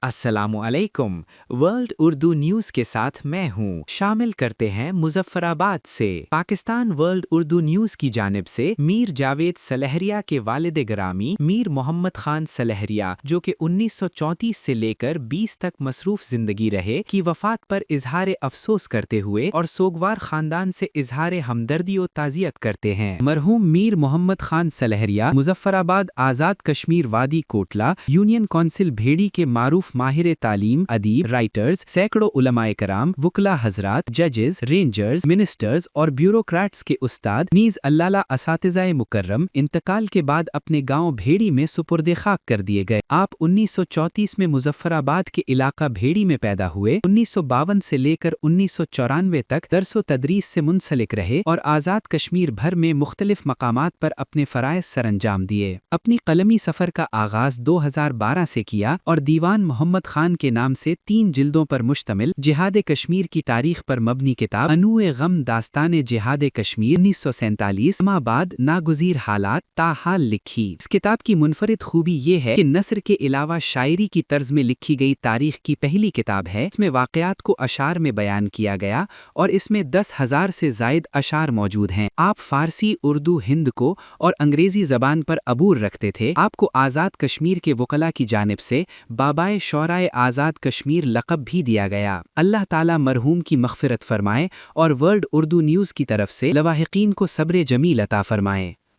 अस्सलामुअलैकुम। World Urdu news के साथ मैं हूँ। शामिल करते हैं मुजफ्फराबाद से। पाकिस्तान वर्ल्ड उर्दू न्यूज़ की जानिब से मीर जावेद सलहरिया के वालिद ग्रामी मीर मोहम्मद खान सलहरिया, जो कि 1934 से लेकर 20 तक मसरूफ़ ज़िंदगी रहे, की वफ़ात पर इजहार अफसोस करते हुए और सोगवार ख़ानदान से इजहार हमदर्दी और ताज़ियत करते हैं। मरहूम मीर मोहम्मद खान सलहरिया मुजफ्फराबाद आज़ाद कश्मीर वादी कोटला यूनियन कौंसिल भेड़ी के मारूफ माहिर तालीम, अदीब, राइटर्स, सैकड़ों उलमाए कराम, वुकला हजरात, जजेस, रेंजर्स, मिनिस्टर्स और ब्यूरोक्रेट्स के उस्ताद नीज अल्लाला असातिज़ाए मुकर्रम इंतकाल के बाद अपने गांव भेड़ी में सुपुर्द खाक कर दिए गए। आप 1934 में मुजफ्फराबाद के इलाका भेड़ी में पैदा हुए। 1952 से लेकर 1994 तक दरसो तदरीस से मुंसलिक रहे और आज़ाद कश्मीर भर में मुख्तलिफ मकामात पर अपने फ़राइज़ सरअंजाम दिए। अपनी कलमी सफ़र का आगाज़ 2012 से किया और दीवान मोहम्मद खान के नाम से 3 जिल्दों पर मुश्तमिल जिहाद कश्मीर की तारीख पर मबनी किताब अनूए गम दास्तान जिहाद कश्मीर 1947 बाद नागुज़ीर हालात ताहाल लिखी। इस किताब की मुनफरिद खूबी ये है कि नस्र के अलावा शायरी की तर्ज में लिखी गई तारीख की पहली किताब है। इसमें वाक़यात को अशार में बयान किया गया और इसमें 10,000 से ज़ायद अशार मौजूद हैं। आप फ़ारसी, उर्दू, हिंद को और अंग्रेज़ी ज़बान पर अबूर रखते थे। आपको आज़ाद कश्मीर के वकला की जानिब से बाबाए शौराए आज़ाद कश्मीर लक़ब भी दिया गया। अल्लाह ताला मरहूम की मग़फ़िरत फ़रमाए और वर्ल्ड उर्दू न्यूज़ की तरफ से लवाहिकीन को सब्र जमील अता फ़रमाए।